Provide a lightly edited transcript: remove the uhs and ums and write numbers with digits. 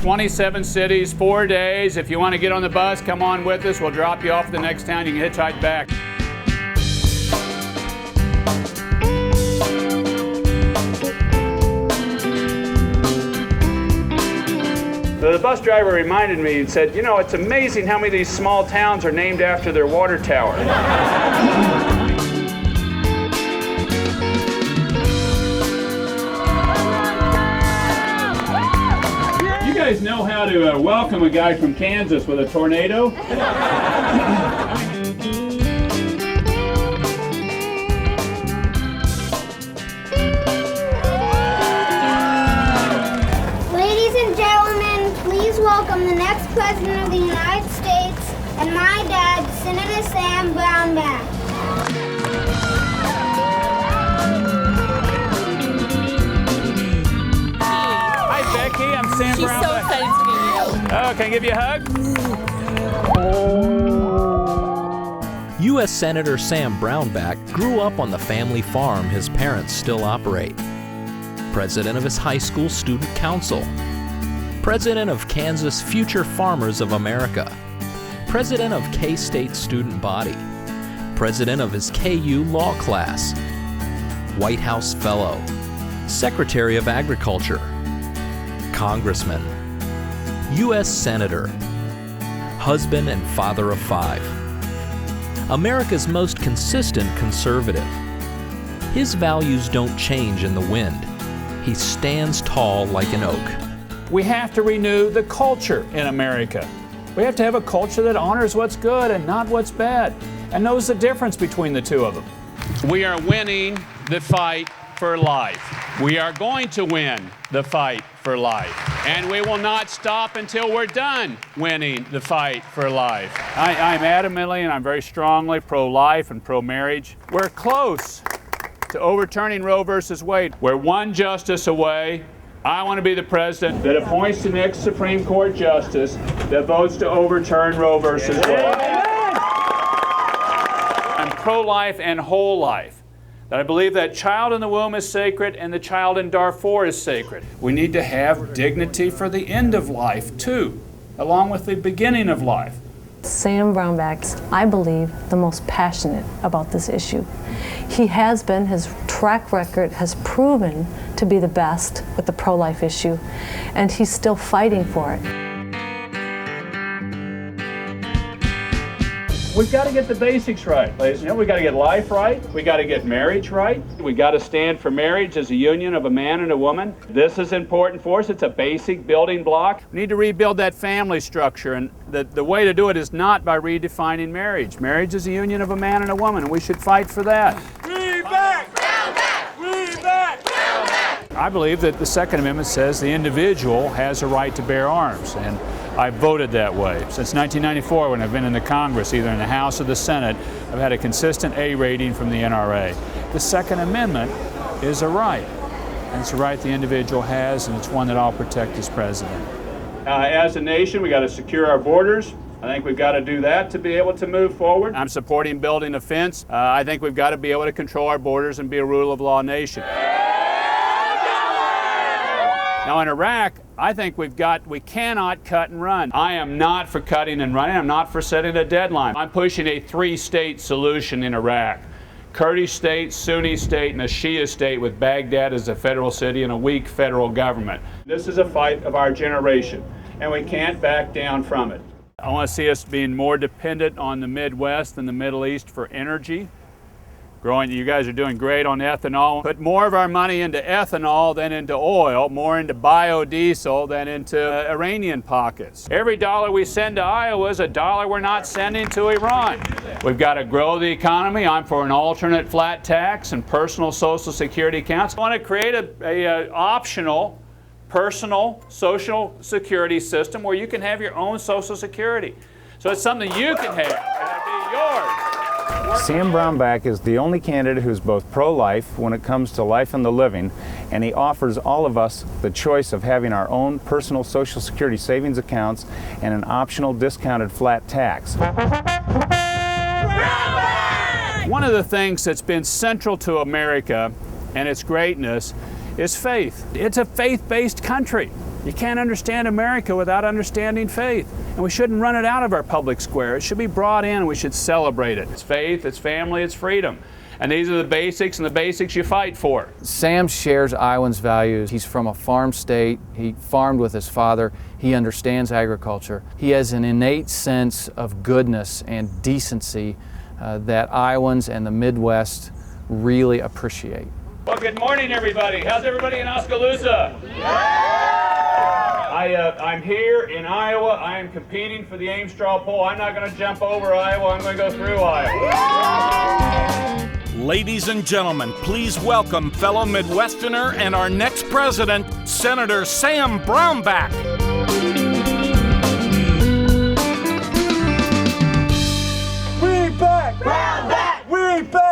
27 cities, 4 days. If you want to get on the bus, come on with us. We'll drop you off at the next town. You can hitchhike back. So the bus driver reminded me and said, you know, it's amazing how many of these small towns are named after their water tower. You guys know how to welcome a guy from Kansas with a tornado? Welcome the next President of the United States and my dad, Senator Sam Brownback. Hi, Becky. I'm Sam Brownback. She's so excited to meet you. Oh, can I give you a hug? U.S. Senator Sam Brownback grew up on the family farm his parents still operate. President of his high school student council. President of Kansas Future Farmers of America, President of K-State Student Body, President of his KU Law class, White House Fellow, Secretary of Agriculture, Congressman, U.S. Senator, husband and father of 5, America's most consistent conservative. His values don't change in the wind. He stands tall like an oak. We have to renew the culture in America. We have to have a culture that honors what's good and not what's bad, and knows the difference between the two of them. We are winning the fight for life. We are going to win the fight for life. And we will not stop until we're done winning the fight for life. I'm adamantly and I'm very strongly pro-life and pro-marriage. We're close to overturning Roe versus Wade. We're one justice away. I want to be the president that appoints the next Supreme Court justice that votes to overturn Roe versus Wade. I'm pro-life and whole life. That I believe that child in the womb is sacred and the child in Darfur is sacred. We need to have dignity for the end of life too, along with the beginning of life. Sam Brownback's, I believe, the most passionate about this issue. He has been, his track record has proven to be the best with the pro-life issue, and he's still fighting for it. We've got to get the basics right, ladies and gentlemen. We've got to get life right. We've got to get marriage right. We've got to stand for marriage as a union of a man and a woman. This is important for us. It's a basic building block. We need to rebuild that family structure, and the way to do it is not by redefining marriage. Marriage is a union of a man and a woman, and we should fight for that. I believe that the Second Amendment says the individual has a right to bear arms, and I've voted that way. Since 1994, when I've been in the Congress, either in the House or the Senate, I've had a consistent A rating from the NRA. The Second Amendment is a right, and it's a right the individual has, and it's one that I'll protect as president. As a nation, we got to secure our borders. I think we've got to do that to be able to move forward. I'm supporting building a fence. I think we've got to be able to control our borders and be a rule of law nation. Now in Iraq, I think we cannot cut and run. I am not for cutting and running. I'm not for setting a deadline. I'm pushing a 3-state solution in Iraq. Kurdish state, Sunni state, and a Shia state with Baghdad as a federal city and a weak federal government. This is a fight of our generation, and we can't back down from it. I want to see us being more dependent on the Midwest and the Middle East for energy. You guys are doing great on ethanol. Put more of our money into ethanol than into oil, more into biodiesel than into Iranian pockets. Every dollar we send to Iowa is a dollar we're not sending to Iran. We've got to grow the economy. I'm for an alternate flat tax and personal Social Security accounts. I want to create a optional personal Social Security system where you can have your own Social Security. So it's something you can have, and it'll be yours. Sam Brownback is the only candidate who's both pro-life when it comes to life and the living, and he offers all of us the choice of having our own personal Social Security savings accounts and an optional discounted flat tax. One of the things that's been central to America and its greatness is faith. It's a faith-based country. You can't understand America without understanding faith. And we shouldn't run it out of our public square. It should be brought in and we should celebrate it. It's faith, it's family, it's freedom. And these are the basics, and the basics you fight for. Sam shares Iowans' values. He's from a farm state. He farmed with his father. He understands agriculture. He has an innate sense of goodness and decency that Iowans and the Midwest really appreciate. Well, good morning, everybody. How's everybody in Oskaloosa? I'm here in Iowa. I am competing for the Ames straw poll. I'm not going to jump over Iowa. I'm going to go through Iowa. Ladies and gentlemen, please welcome fellow Midwesterner and our next president, Senator Sam Brownback. We back! Brownback! We back!